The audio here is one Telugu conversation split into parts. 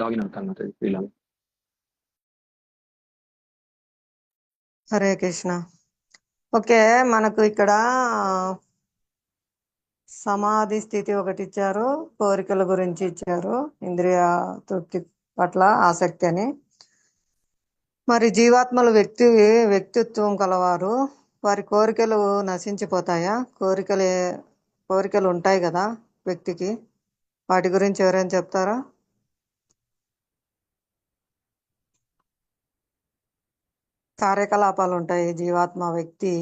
తాగినంటాను మాతాజీ వీళ్ళని. హరే కృష్ణ. ఓకే, మనకు ఇక్కడ సమాధి స్థితి ఒకటి ఇచ్చారు, కోరికల గురించి ఇచ్చారు, ఇంద్రియ తృప్తి పట్ల ఆసక్తి అని. మరి జీవాత్మలు వ్యక్తిత్వం కలవారు, వారి కోరికలు నశించిపోతాయా? కోరికలు ఉంటాయి కదా వ్యక్తికి, వాటి గురించి ఎవరైనా చెప్తారా? కార్యకలాపాలు ఉంటాయి జీవాత్మ వ్యక్తి,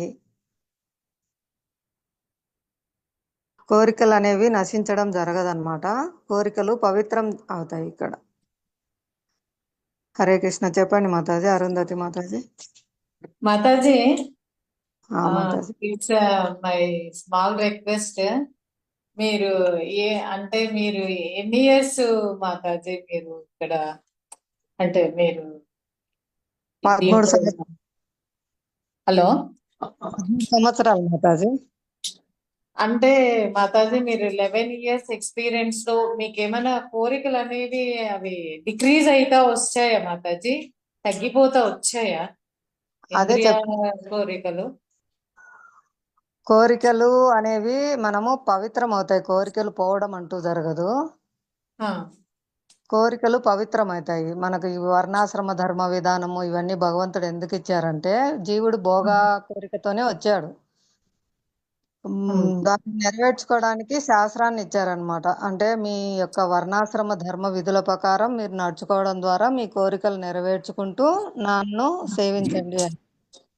కోరికలు అనేవి నశించడం జరగదన్నమాట. కోరికలు పవిత్రం అవుతాయి ఇక్కడ. హరే కృష్ణ. చెప్పండి Mataji. Arundhati Mataji. Mataji, Mataji. It's my small request. మీరు మీరు ఎన్ని ఇయర్స్ మాతాజీ మీరు ఇక్కడ, అంటే మీరు 13 హలో 13 సంవత్సరాలు మాతాజీ. అంటే మాతాజీ మీరు 11 years ఎక్స్పీరియన్స్ లో మీకు ఏమైనా కోరికలు అనేవి అవి డిక్రీజ్ అయితా వచ్చాయా మాతాజీ? తగ్గిపోతా వచ్చాయా అదే కోరికలు అనేవి మనము పవిత్రం అవుతాయి. కోరికలు పోవడం అంటూ జరగదు. కోరికలు పవిత్రం అవుతాయి. మనకు ఈ వర్ణాశ్రమ ధర్మ విధానము ఇవన్నీ భగవంతుడు ఎందుకు ఇచ్చారంటే, జీవుడు భోగ కోరికతోనే వచ్చాడు. దాన్ని నెరవేర్చుకోవడానికి శాస్త్రాన్ని ఇచ్చారనమాట. అంటే మీ యొక్క వర్ణాశ్రమ ధర్మ విధుల ప్రకారం మీరు నడుచుకోవడం ద్వారా మీ కోరికలు నెరవేర్చుకుంటూ నన్ను సేవించండి అని.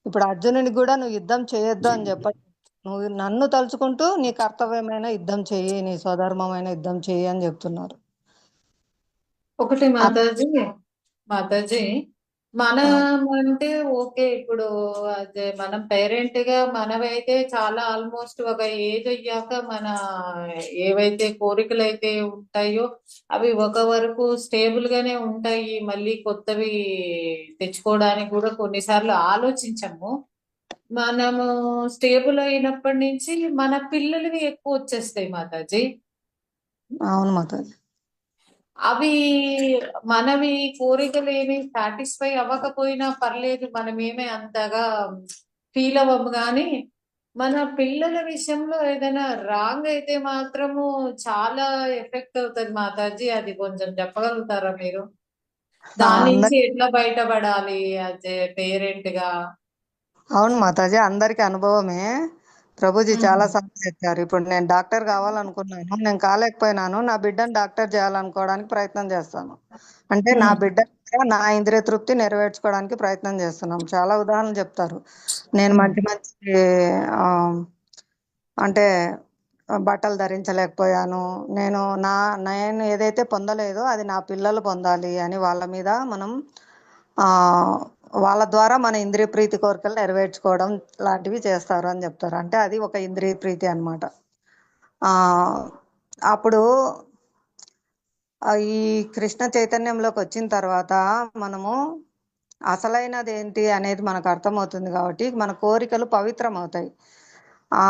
ఇప్పుడు అర్జునునికి కూడా నువ్వు యుద్ధం చేయొద్దు అని చెప్పండి, నువ్వు నన్ను తలుచుకుంటూ నీ కర్తవ్యమైన యుద్ధం చెయ్యి, నీ స్వధర్మమైన యుద్ధం చెయ్యి అని చెప్తున్నారు. ఒకటి మాతాజీ మనం అంటే ఓకే, ఇప్పుడు అదే మనం పేరెంట్ గా మనమైతే చాలా ఆల్మోస్ట్ ఒక ఏజ్ అయ్యాక మన ఏవైతే కోరికలు అయితే ఉంటాయో అవి ఒక వరకు స్టేబుల్ గానే ఉంటాయి. మళ్ళీ కొత్తవి తెచ్చుకోవడానికి కూడా కొన్నిసార్లు ఆలోచించము. మనము స్టేబుల్ అయినప్పటి నుంచి మన పిల్లలవి ఎక్కువ వచ్చేస్తాయి మాతాజీ. అవును మాతాజీ. అవి మనవి కోరికలు ఏమి సాటిస్ఫై అవ్వకపోయినా పర్లేదు, మనమేమే అంతగా ఫీల్ అవ్వము. కానీ మన పిల్లల విషయంలో ఏదైనా రాంగ్ అయితే మాత్రము చాలా ఎఫెక్ట్ అవుతుంది మాతాజీ. అది కొంచెం చెప్పగలుగుతారా మీరు? దాని నుంచి ఎట్లా బయటపడాలి అదే పేరెంట్ గా? అవును మాతాజీ, అందరికి అనుభవమే. ప్రభుజీ చాలా సార్లు చెప్పారు. ఇప్పుడు నేను డాక్టర్ కావాలనుకున్నాను, నేను కాలేకపోయినాను, నా బిడ్డను డాక్టర్ చేయాలనుకోవడానికి ప్రయత్నం చేస్తాను. అంటే నా బిడ్డ నా ఇంద్రియ తృప్తి నెరవేర్చుకోవడానికి ప్రయత్నం చేస్తున్నాం. చాలా ఉదాహరణలు చెప్తారు. నేను మంచి అంటే బట్టలు ధరించలేకపోయాను, నేను ఏదైతే పొందలేదో అది నా పిల్లలు పొందాలి అని వాళ్ళ మీద మనం వాళ్ళ ద్వారా మన ఇంద్రియ ప్రీతి కోరికలు నెరవేర్చుకోవడం లాంటివి చేస్తారు అని చెప్తారు. అంటే అది ఒక ఇంద్రియ ప్రీతి అనమాట. అప్పుడు ఈ కృష్ణ చైతన్యంలోకి వచ్చిన తర్వాత మనము అసలైనది ఏంటి అనేది మనకు అర్థమవుతుంది. కాబట్టి మన కోరికలు పవిత్రం అవుతాయి.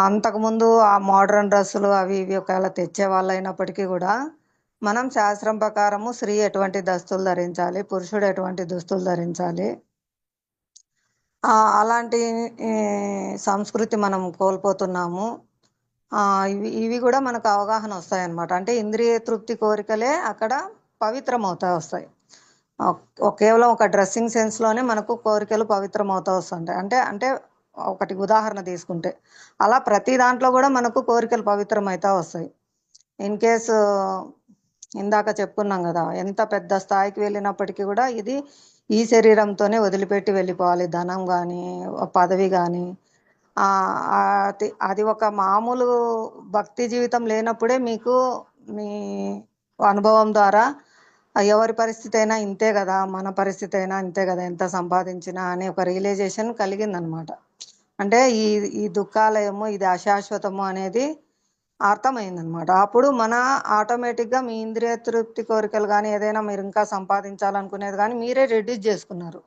అంతకుముందు ఆ మోడర్న్ డ్రెస్సులు అవి ఇవి ఒకవేళ తెచ్చే వాళ్ళు అయినప్పటికీ కూడా మనం శాస్త్రం ప్రకారము స్త్రీ ఎటువంటి దుస్తులు ధరించాలి, పురుషుడు ఎటువంటి దుస్తులు ధరించాలి, అలాంటి సంస్కృతి మనం కోల్పోతున్నాము. ఇవి కూడా మనకు అవగాహన వస్తాయి అన్నమాట. అంటే ఇంద్రియ తృప్తి కోరికలే అక్కడ పవిత్రం అవుతా వస్తాయి. కేవలం ఒక డ్రెస్సింగ్ సెన్స్లోనే మనకు కోరికలు పవిత్రం అవుతా వస్తుంటాయి. అంటే ఒకటి ఉదాహరణ తీసుకుంటే అలా ప్రతి దాంట్లో కూడా మనకు కోరికలు పవిత్రం అవుతా వస్తాయి. ఇన్ కేసు ఇందాక చెప్పుకున్నాం కదా, ఎంత పెద్ద స్థాయికి వెళ్ళినప్పటికీ కూడా ఇది ఈ శరీరంతోనే వదిలిపెట్టి వెళ్ళిపోవాలి. ధనం కానీ పదవి కానీ అది ఒక మామూలు భక్తి జీవితం లేనప్పుడే మీకు మీ అనుభవం ద్వారా ఎవరి పరిస్థితి అయినా ఇంతే కదా, మన పరిస్థితి అయినా ఇంతే కదా, ఎంత సంపాదించినా అనే ఒక రియలైజేషన్ కలిగిందనమాట. అంటే ఈ దుఃఖాలయము ఇది అశాశ్వతము అనేది అర్థమైందనమాట. అప్పుడు మన ఆటోమేటిక్గా మీ ఇంద్రియ తృప్తి కోరికలు కానీ ఏదైనా మీరు ఇంకా సంపాదించాలనుకునేది కానీ మీరే రెడ్యూస్ చేసుకున్నారు.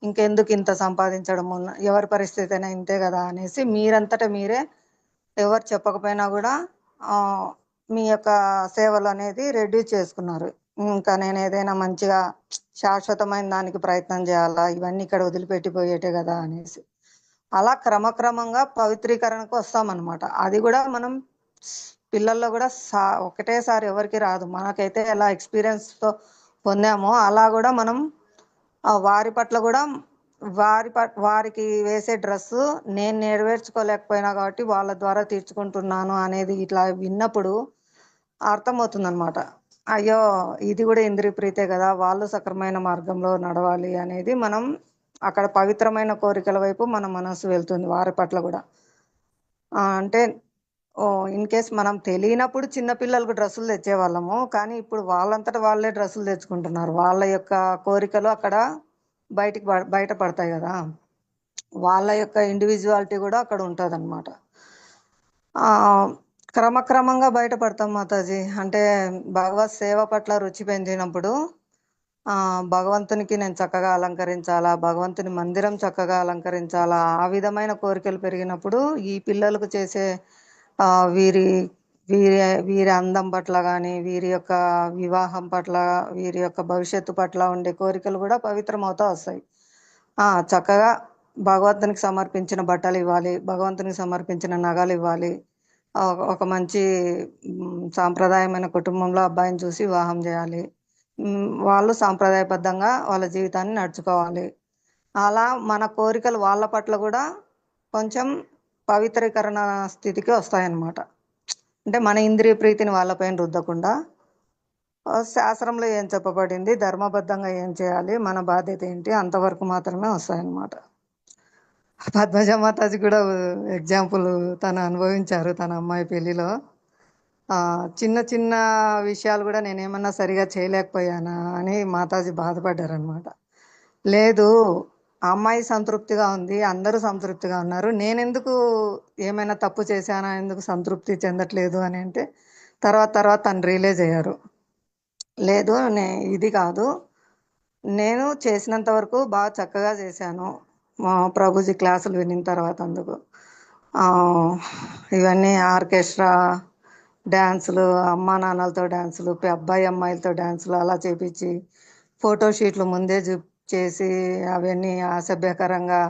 ఇంకెందుకు ఇంత సంపాదించడము, ఎవరి పరిస్థితి అయినా ఇంతే కదా అనేసి మీరంతటా మీరే ఎవరు చెప్పకపోయినా కూడా మీ యొక్క సేవలు అనేది రెడ్యూస్ చేసుకున్నారు. ఇంకా నేను ఏదైనా మంచిగా శాశ్వతమైన దానికి ప్రయత్నం చేయాలా, ఇవన్నీ ఇక్కడ వదిలిపెట్టిపోయేటే కదా అనేసి అలా క్రమక్రమంగా పవిత్రీకరణకు వస్తామన్నమాట. అది కూడా మనం పిల్లల్లో కూడా ఒకటేసారి ఎవరికి రాదు. మనకైతే ఎలా ఎక్స్పీరియన్స్ తో పొందామో అలా కూడా మనం వారి పట్ల కూడా వారికి వేసే డ్రెస్సు నేను నెరవేర్చుకోలేకపోయినా కాబట్టి వాళ్ళ ద్వారా తీర్చుకుంటున్నాను అనేది ఇట్లా విన్నప్పుడు అర్థమవుతుంది అనమాట. అయ్యో ఇది కూడా ఇంద్రియ ప్రీతే కదా, వాళ్ళు సక్రమైన మార్గంలో నడవాలి అనేది మనం అక్కడ పవిత్రమైన కోరికల వైపు మన మనసు వెళ్తుంది వారి పట్ల కూడా. అంటే ఇన్ కేస్ మనం తెలియనప్పుడు చిన్నపిల్లలకు డ్రెస్సులు తెచ్చేవాళ్ళము, కానీ ఇప్పుడు వాళ్ళంతట వాళ్ళే డ్రెస్సులు తెచ్చుకుంటున్నారు. వాళ్ళ యొక్క కోరికలు అక్కడ బయట పడతాయి కదా, వాళ్ళ యొక్క ఇండివిజువాలిటీ కూడా అక్కడ ఉంటుంది అనమాట. క్రమక్రమంగా బయటపడతాం మాతాజీ. అంటే భగవత్ సేవ పట్ల రుచి పెంచినప్పుడు భగవంతునికి నేను చక్కగా అలంకరించాలా, భగవంతుని మందిరం చక్కగా అలంకరించాలా, ఆ విధమైన కోరికలు పెరిగినప్పుడు ఈ పిల్లలకు చేసే వీరి వీరి వీరి అందం పట్ల కానీ, వీరి యొక్క వివాహం పట్ల, వీరి యొక్క భవిష్యత్తు పట్ల ఉండే కోరికలు కూడా పవిత్రమవుతా వస్తాయి. చక్కగా భగవంతునికి సమర్పించిన బట్టలు ఇవ్వాలి, భగవంతునికి సమర్పించిన నగలు ఇవ్వాలి, ఒక మంచి సాంప్రదాయమైన కుటుంబంలో అబ్బాయిని చూసి వివాహం చేయాలి, వాళ్ళు సాంప్రదాయబద్ధంగా వాళ్ళ జీవితాన్ని నడుచుకోవాలి. అలా మన కోరికలు వాళ్ళ పట్ల కూడా కొంచెం పవిత్రీకరణ స్థితికి వస్తాయన్నమాట. అంటే మన ఇంద్రియ ప్రీతిని వాళ్ళపైన రుద్దకుండా శాస్త్రంలో ఏం చెప్పబడింది, ధర్మబద్ధంగా ఏం చేయాలి, మన బాధ్యత ఏంటి, అంతవరకు మాత్రమే వస్తాయన్నమాట. పద్మజ మాతాజీ కూడా ఎగ్జాంపుల్ తను అనుభవించారు తన అమ్మాయి పెళ్లిలో. చిన్న చిన్న విషయాలు కూడా నేనేమన్నా సరిగా చేయలేకపోయానా అని మాతాజీ బాధపడ్డారనమాట. లేదు, అమ్మాయి సంతృప్తిగా ఉంది, అందరూ సంతృప్తిగా ఉన్నారు, నేనెందుకు ఏమైనా తప్పు చేశానా, ఎందుకు సంతృప్తి చెందట్లేదు అని అంటే తర్వాత తను రియలైజ్ అయ్యారు. లేదు, ఇది కాదు, నేను చేసినంత వరకు బాగా చక్కగా చేశాను. మా ప్రభుజీ క్లాసులు వినిన తర్వాత అందుకు ఇవన్నీ ఆర్కెస్ట్రా డ్యాన్సులు, అమ్మా నాన్నలతో డ్యాన్సులు, అబ్బాయి అమ్మాయిలతో డ్యాన్సులు అలా చేపించి ఫోటోషీట్లు ముందే చేసి అవన్నీ అసభ్యకరంగా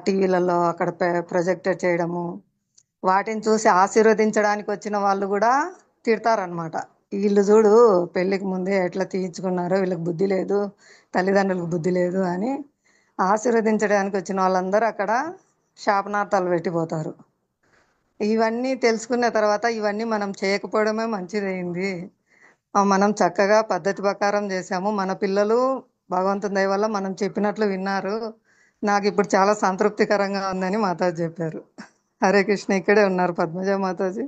టీవీలలో అక్కడ ప్రొజెక్టర్ చేయడము, వాటిని చూసి ఆశీర్వదించడానికి వచ్చిన వాళ్ళు కూడా తిడతారనమాట. వీళ్ళు చూడు పెళ్ళికి ముందే ఎట్లా తీయించుకున్నారో, వీళ్ళకి బుద్ధి లేదు, తల్లిదండ్రులకు బుద్ధి లేదు అని ఆశీర్వదించడానికి వచ్చిన వాళ్ళందరూ అక్కడ శాపనార్థాలు పెట్టిపోతారు. ఇవన్నీ తెలుసుకున్న తర్వాత ఇవన్నీ మనం చేయకపోవడమే మంచిదైంది. మనం చక్కగా పద్ధతి ప్రకారం చేసాము, మన పిల్లలు భగవంతుని దయ వల్ల మనం చెప్పినట్లు విన్నారు, నాకు ఇప్పుడు చాలా సంతృప్తికరంగా ఉందని మాతాజీ చెప్పారు. హరే కృష్ణ. ఇక్కడే ఉన్నారు పద్మజ మాతాజీ.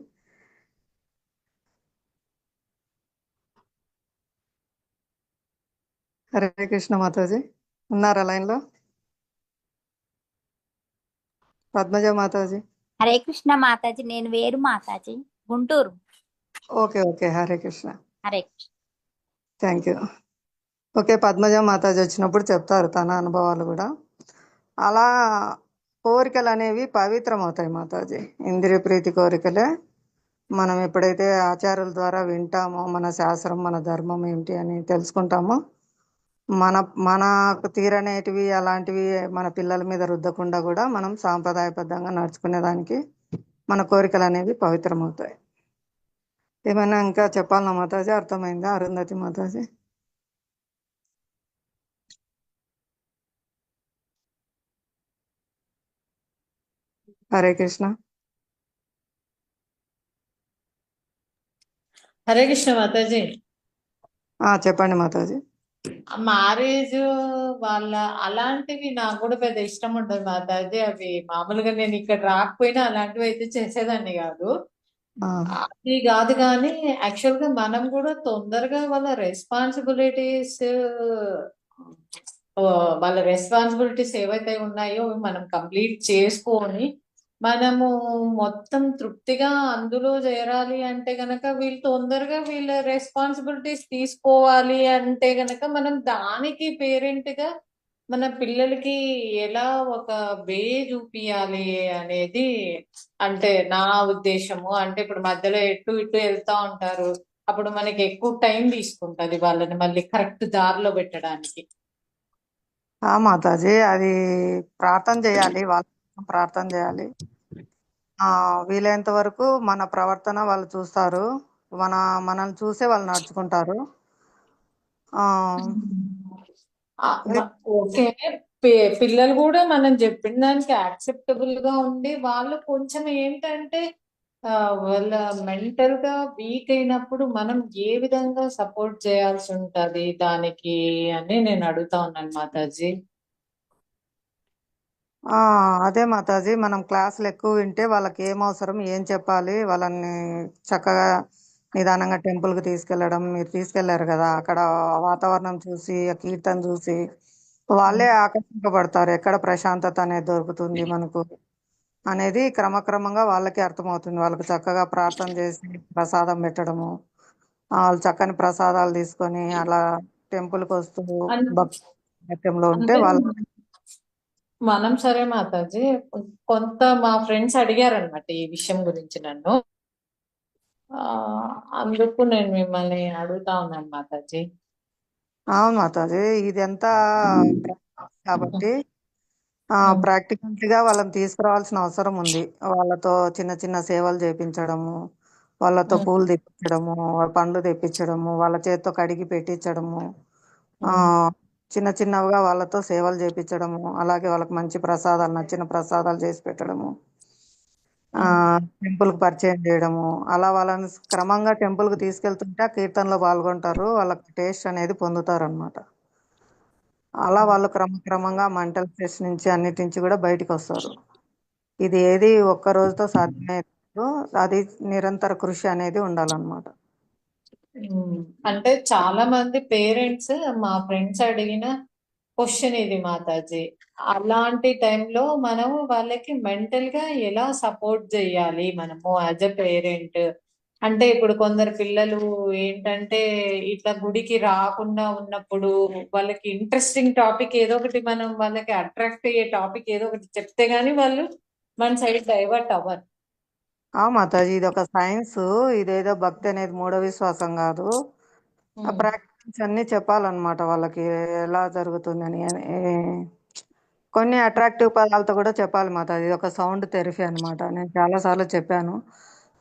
హరే కృష్ణ మాతాజీ, ఉన్నారా లైన్లో? పద్మజ మాతాజీ. హరే కృష్ణ మాతాజీ, నేను వేరు Mataji, Guntur. Okay, Hare Krishna. Hare Krishna. Thank you. Okay, Padmaja Mataji వచ్చినప్పుడు చెప్తారు తన అనుభవాలు కూడా. అలా కోరికలు అనేవి పవిత్రం అవుతాయి మాతాజీ. ఇంద్రియ ప్రీతి కోరికలే మనం ఎప్పుడైతే ఆచారాల ద్వారా వింటామో, మన శాస్త్రం మన ధర్మం ఏంటి అని తెలుసుకుంటామో, మనకు తీరనేటివి అలాంటివి మన పిల్లల మీద రుద్దకుండా కూడా మనం సాంప్రదాయబద్ధంగా నడుచుకునేదానికి మన కోరికలు అనేవి పవిత్రమవుతాయి. ఏమైనా ఇంకా చెప్పాలన్నా మాతాజీ? అర్థమైందా అరుంధతి మాతాజీ? హరే కృష్ణ. హరే కృష్ణ మాతాజీ. చెప్పండి మాతాజీ. మ్యారేజ్ వాళ్ళ అలాంటివి నాకు కూడా పెద్ద ఇష్టం ఉండదు మాతాజీ. అవి మామూలుగా నేను ఇక్కడ రాకపోయినా అలాంటివి అయితే చేసేదాన్ని కాదు. అది కాదు కానీ యాక్చువల్ గా మనం కూడా తొందరగా వాళ్ళ రెస్పాన్సిబిలిటీస్ ఏవైతే ఉన్నాయో మనం కంప్లీట్ చేసుకొని మనము మొత్తం తృప్తిగా అందులో చేరాలి అంటే గనక వీళ్ళు తొందరగా వీళ్ళ రెస్పాన్సిబిలిటీస్ తీసుకోవాలి అంటే గనక మనం దానికి పేరెంట్ గా మన పిల్లలకి ఎలా ఒక వే చూపియాలి అనేది అంటే నా ఉద్దేశము. అంటే ఇప్పుడు మధ్యలో ఎటు ఇటు వెళ్తా ఉంటారు, అప్పుడు మనకి ఎక్కువ టైం తీసుకుంటది వాళ్ళని మళ్ళీ కరెక్ట్ దారిలో పెట్టడానికి. మాతాజీ అది ప్రార్థన చేయాలి, వాళ్ళ కోసం ప్రార్థన చేయాలి. వీలైనంత వరకు మన ప్రవర్తన వాళ్ళు చూస్తారు, మన మనల్ని చూసే వాళ్ళు నడుచుకుంటారు. ఆ ఆ, ఓకే. పిల్లలు కూడా మనం చెప్పిన దానికి యాక్సెప్టబుల్ గా ఉండి వాళ్ళు కొంచెం ఏంటంటే వాళ్ళ మెంటల్ గా వీక్ అయినప్పుడు మనం ఏ విధంగా సపోర్ట్ చేయాల్సి ఉంటది దానికి అని నేను అడుగుతా ఉన్నాను మాతాజీ. ఆ అదే మాతాజీ, మనం క్లాసులు ఎక్కువ వింటే వాళ్ళకి ఏం అవసరం, ఏం చెప్పాలి, వాళ్ళని చక్కగా నిదానంగా టెంపుల్ కి తీసుకెళ్లడం. మీరు తీసుకెళ్లారు కదా, అక్కడ వాతావరణం చూసి, ఆ కీర్తన చూసి వాళ్ళే ఆకర్షింపబడతారు. ఎక్కడ ప్రశాంతత అనేది దొరుకుతుంది మనకు అనేది క్రమక్రమంగా వాళ్ళకి అర్థమవుతుంది. వాళ్ళకి చక్కగా ప్రార్థన చేసి ప్రసాదం పెట్టడము, వాళ్ళు చక్కని ప్రసాదాలు తీసుకొని అలా టెంపుల్ కి వస్తూ అన్- భక్తి నాట్యంలో ఉంటే అంటే వాళ్ళ మనం సరే మాతాజీ, కొంత మా ఫ్రెండ్స్ అడిగారనమాట ఈ విషయం గురించి నన్ను. ఆ అందుకు నేను మిమ్మల్ని అడుగుతా ఉన్నాను మాతాజీ. అవును మాతాజీ, ఇది ఎంత కాబట్టి ప్రాక్టికల్ గా వాళ్ళని తీసుకురావాల్సిన అవసరం ఉంది. వాళ్ళతో చిన్న చిన్న సేవలు చేపించడము, వాళ్ళతో పూలు తెప్పించడము, పండ్లు తెప్పించడము, వాళ్ళ చేతితో కడిగి పెట్టించడము, ఆ చిన్న చిన్నవిగా వాళ్ళతో సేవలు చేపించడము, అలాగే వాళ్ళకి మంచి ప్రసాదాలు, నచ్చిన ప్రసాదాలు చేసి పెట్టడము, టెంపుల్ కి పరిచయం చేయడము. అలా వాళ్ళని క్రమంగా టెంపుల్ కి తీసుకెళ్తుంటే ఆ కీర్తనలో పాల్గొంటారు, వాళ్ళకి టేస్ట్ అనేది పొందుతారు అనమాట. అలా వాళ్ళు క్రమక్రమంగా మెంటల్ స్ట్రెస్ నుంచి అన్నిటి నుంచి కూడా బయటికి వస్తారు. ఇది ఏది ఒక్క రోజుతో సాధ్యమే కాదు, అది నిరంతర కృషి అనేది ఉండాలన్నమాట. అంటే చాలా మంది పేరెంట్స్ మా ఫ్రెండ్స్ అడిగిన క్వశ్చన్ ఇది మాతాజీ. అలాంటి టైంలో మనం వాళ్ళకి మెంటల్ గా ఎలా సపోర్ట్ చేయాలి మనము యాజ్ ఎ పేరెంట్? అంటే ఇప్పుడు కొందరు పిల్లలు ఏంటంటే ఇట్లా గుడికి రాకుండా ఉన్నప్పుడు వాళ్ళకి ఇంట్రెస్టింగ్ టాపిక్ ఏదో ఒకటి మనం వాళ్ళకి అట్రాక్ట్ అయ్యే టాపిక్ ఏదో ఒకటి చెప్తే గానీ వాళ్ళు మన సైడ్ డైవర్ట్ అవ్వరు. మాతాజీ, ఇది ఒక సైన్స్, ఇదేదో భక్తి అనేది మూఢ విశ్వాసం కాదు. ఆ ప్రాక్టికల్స్ అన్ని చెప్పాలన్నమాట వాళ్ళకి, ఎలా జరుగుతుందని. కొన్ని అట్రాక్టివ్ పదాలతో కూడా చెప్పాలి మాతాజీ. ఇది ఒక సౌండ్ థెరపీ అన్నమాట. నేను చాలా సార్లు చెప్పాను.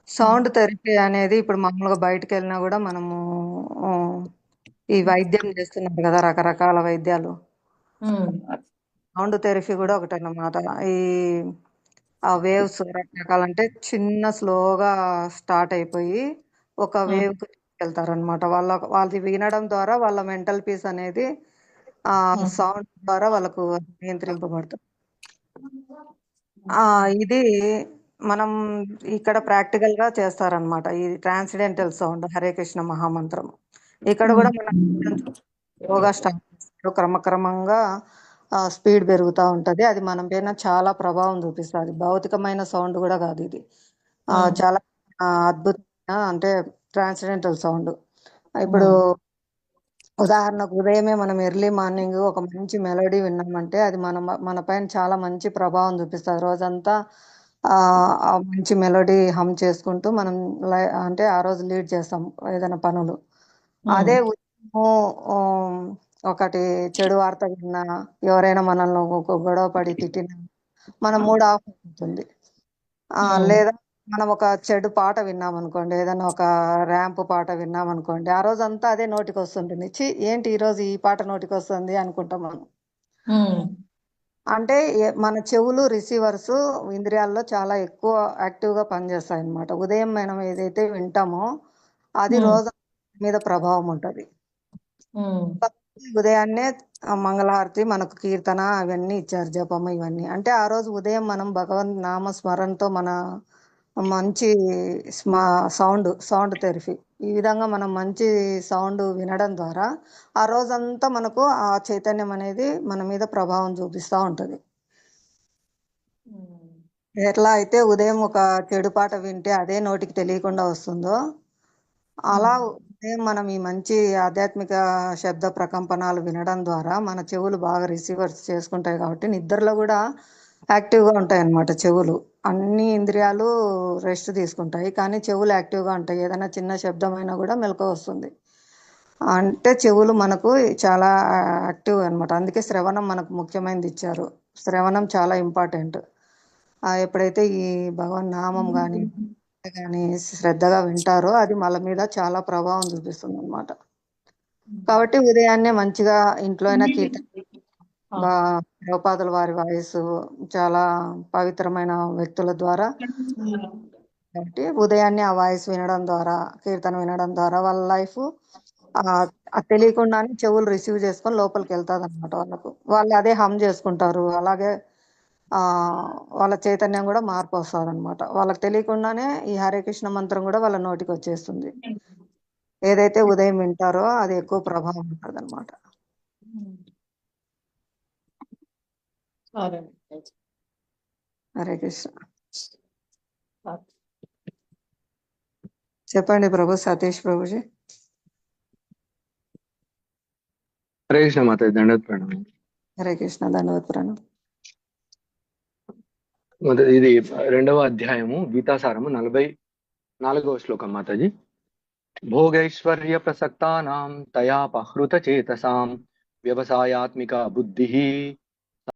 సౌండ్ థెరపీ అనేది ఇప్పుడు మామూలుగా బయటకు వెళ్ళినా కూడా మనము ఆ, ఈ వైద్యం చేస్తున్నారు కదా, రకరకాల వైద్యాలు. సౌండ్ థెరపీ కూడా ఒకటి అన్నమాట. ఈ ఆ వేవ్స్ రకరకాలంటే చిన్న స్లోగా స్టార్ట్ అయిపోయి ఒక వేవ్ కు తీసుకెళ్తారనమాట. వాళ్ళది వినడం ద్వారా వాళ్ళ మెంటల్ పీస్ అనేది ఆ సౌండ్ ద్వారా వాళ్ళకు నియంత్రింపబడుతుంది. ఇది మనం ఇక్కడ ప్రాక్టికల్ గా చేస్తారనమాట. ఈ ట్రాన్సిడెంటల్ సౌండ్, హరే కృష్ణ మహామంత్రం. ఇక్కడ కూడా మనం స్లోగా స్టార్ట్ చేస్తారు, క్రమక్రమంగా స్పీడ్ పెరుగుతూ ఉంటది. అది మన పైన చాలా ప్రభావం చూపిస్తుంది. భౌతికమైన సౌండ్ కూడా కాదు ఇది. చాలా అద్భుతమైన, అంటే ట్రాన్సిడెంటల్ సౌండ్. ఇప్పుడు ఉదాహరణకు ఉదయమే మనం ఎర్లీ మార్నింగ్ ఒక మంచి మెలోడీ విన్నామంటే అది మన పైన చాలా మంచి ప్రభావం చూపిస్తుంది. రోజంతా ఆ మంచి మెలోడీ హమ్ చేసుకుంటూ మనం అంటే ఆ రోజు లీడ్ చేస్తాం ఏదైనా పనులు. అదే ఉదయము ఒకటి చెడు వార్త విన్నా, ఎవరైనా మనల్ని ఒక గొడవ పడి తిట్టినా మన మూడ్ ఆఫ్ అవుతుంది. లేదా మనం ఒక చెడు పాట విన్నాం అనుకోండి, ఏదైనా ఒక ర్యాంప్ పాట విన్నాం అనుకోండి, ఆ రోజు అంతా అదే నోటికి వస్తుంటుంది. ఏంటి ఈ రోజు ఈ పాట నోటికి వస్తుంది అనుకుంటాం మనం. అంటే మన చెవులు రిసీవర్స్ ఇంద్రియాల్లో చాలా ఎక్కువ యాక్టివ్ గా పనిచేస్తాయి అన్నమాట. ఉదయం మనం ఏదైతే వింటామో అది రోజు మీద ప్రభావం ఉంటది. ఉదయాన్నే మంగళహారతి, మనకు కీర్తన అవన్నీ ఇచ్చారు, జపము ఇవన్నీ. అంటే ఆ రోజు ఉదయం మనం భగవన్ నామ స్మరణతో మన మంచి సౌండ్ థెరపీ, ఈ విధంగా మనం మంచి సౌండ్ వినడం ద్వారా ఆ రోజంతా మనకు ఆ చైతన్యం అనేది మన మీద ప్రభావం చూపిస్తూ ఉంటది. ఎట్లా అయితే ఉదయం ఒక చెడు పాట వింటే అదే నోటికి తెలియకుండా వస్తుందో, అలా ఉదయం మనం ఈ మంచి ఆధ్యాత్మిక శబ్ద ప్రకంపనాలు వినడం ద్వారా మన చెవులు బాగా రిసీవర్స్ చేసుకుంటాయి. కాబట్టి నిద్రలో కూడా యాక్టివ్గా ఉంటాయి అన్నమాట చెవులు. అన్ని ఇంద్రియాలు రెస్ట్ తీసుకుంటాయి, కానీ చెవులు యాక్టివ్గా ఉంటాయి. ఏదైనా చిన్న శబ్దమైనా కూడా మెలకువ వస్తుంది. అంటే చెవులు మనకు చాలా యాక్టివ్ అన్నమాట. అందుకే శ్రవణం మనకు ముఖ్యమైనది ఇచ్చారు. శ్రవణం చాలా ఇంపార్టెంట్. ఎప్పుడైతే ఈ భగవన్ నామం కానీ శ్రద్ధగా వింటారో అది మన మీద చాలా ప్రభావం చూపిస్తుంది అన్నమాట. కాబట్టి ఉదయాన్నే మంచిగా ఇంట్లో అయినా కీర్తన, ప్రభుపాదుల వారి వాయిస్ చాలా పవిత్రమైన వ్యక్తుల ద్వారా, కాబట్టి ఉదయాన్నే ఆ వాయిస్ వినడం ద్వారా, కీర్తన వినడం ద్వారా వాళ్ళ లైఫ్ తెలియకుండానే చెవులు రిసీవ్ చేసుకొని లోపలికి వెళ్తాది అనమాట. వాళ్ళు అదే హమ్ చేసుకుంటారు. అలాగే వాళ్ళ చైతన్యం కూడా మార్పు వస్తుంది అనమాట. వాళ్ళకి తెలియకుండానే ఈ హరే కృష్ణ మంత్రం కూడా వాళ్ళ నోటికి వచ్చేస్తుంది. ఏదైతే ఉదయం వింటారో అది ఎక్కువ ప్రభావం ఉంటుంది అనమాట. సరే మాతాజీ. హరే కృష్ణ. చెప్పండి ప్రభు, సతీష్ ప్రభుజీ. హరే కృష్ణ మాతాజీ, దండవత్ ప్రణామం. హరే కృష్ణ, ధన్యవాద ప్రణం. ఇది 2వ అధ్యాయము గీతాసారము 44వ శ్లోకం మాతాజీ. భోగైశ్వర్య ప్రసక్తానాం తయాపహృత చేతసాం వ్యవసాయాత్మిక బుద్ధి